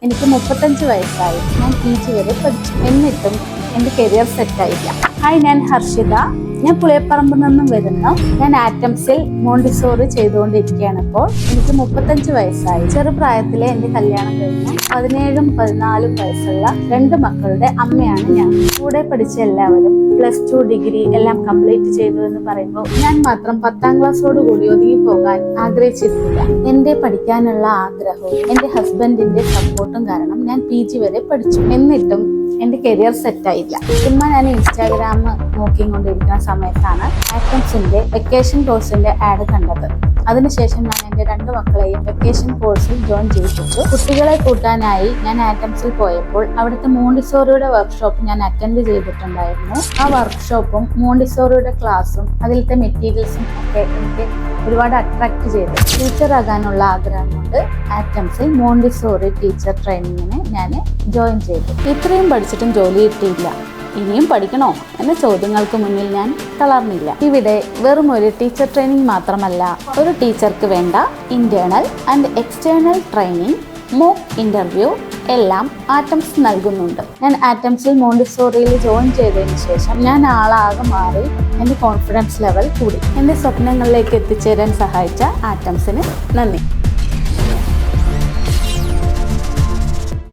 എനിക്ക് 35 വയസ്സായി. ഞാൻ PG വരെ പഠിച്ചു. എന്നിട്ടും എൻ്റെ കരിയർ സെറ്റായില്ല. ഹായ്, ഞാൻ ഹർഷിത. ഞാൻ പുളിയപ്പറമ്പിൽ നിന്നും വരുന്നു. ഞാൻ ആറ്റംസിൽ മോണ്ടിസോറി ചെയ്തുകൊണ്ടിരിക്കുകയാണ്. ഇപ്പോൾ എനിക്ക് 35 വയസ്സായി. ചെറുപ്രായത്തിലെ എൻ്റെ കല്യാണം കഴിഞ്ഞു. 17ഉം 14ഉം വയസ്സുള്ള 2 മക്കളുടെ അമ്മയാണ് ഞാൻ. കൂടെ പഠിച്ച എല്ലാവരും +2 ഡിഗ്രി എല്ലാം കംപ്ലീറ്റ് ചെയ്തു എന്ന് പറയുമ്പോൾ ഞാൻ മാത്രം 10ാം ക്ലാസ്സോട് കൂടി ഒതുങ്ങി പോകാൻ ആഗ്രഹിച്ചിരുന്നില്ല. എൻ്റെ പഠിക്കാനുള്ള ആഗ്രഹവും എൻ്റെ ഹസ്ബൻഡിന്റെ സപ്പോർട്ടും കാരണം ഞാൻ PG വരെ പഠിച്ചു. എന്നിട്ടും എൻ്റെ കരിയർ സെറ്റായില്ല. ചുമ്മാ ഞാൻ ഇൻസ്റ്റാഗ്രാം നോക്കിക്കൊണ്ടിരിക്കുന്ന സമയത്താണ് ആറ്റംസിന്റെ വെക്കേഷൻ കോഴ്സിന്റെ ആഡ് കണ്ടത്. അതിനുശേഷം ഞാൻ എൻ്റെ 2 മക്കളെയും വെക്കേഷൻ കോഴ്സിൽ ജോയിൻ ചെയ്യിപ്പിച്ചു. കുട്ടികളെ കൂട്ടാനായി ഞാൻ ആറ്റംസിൽ പോയപ്പോൾ അവിടുത്തെ മോണ്ടിസോറിയുടെ വർക്ക്ഷോപ്പ് ഞാൻ അറ്റൻഡ് ചെയ്തിട്ടുണ്ടായിരുന്നു. ആ വർക്ക്ഷോപ്പും മോണ്ടിസോറിയുടെ ക്ലാസ്സും അതിലത്തെ മെറ്റീരിയൽസും ഒക്കെ എനിക്ക് ഒരുപാട് അട്രാക്ട് ചെയ്തു. ടീച്ചർ ആകാനുള്ള ആഗ്രഹം കൊണ്ട് ആറ്റംസിൽ മോണ്ടിസോറി ടീച്ചർ ട്രെയിനിങ്ങിന് ഞാൻ ജോയിൻ ചെയ്തു. ഇത്രയും പഠിച്ചിട്ടും ജോലി കിട്ടിയില്ല. ഇനിയും പഠിക്കണോ എന്ന ചോദ്യങ്ങൾക്ക് മുന്നിൽ ഞാൻ തളർന്നില്ല. ഇവിടെ വെറും ഒരു ടീച്ചർ ട്രെയിനിങ് മാത്രമല്ല, ഒരു ടീച്ചർക്ക് വേണ്ട internal and external training, mock interview എല്ലാം ആറ്റംസ് നൽകുന്നുണ്ട്. ഞാൻ ആറ്റംസിൽ മോണ്ടിസോറിയിൽ ജോയിൻ ചെയ്തതിന് ശേഷം ഞാൻ ആളാകെ മാറി. എൻ്റെ കോൺഫിഡൻസ് ലെവൽ കൂടി. എൻ്റെ സ്വപ്നങ്ങളിലേക്ക് എത്തിച്ചേരാൻ സഹായിച്ച ആറ്റംസിന് നന്ദി.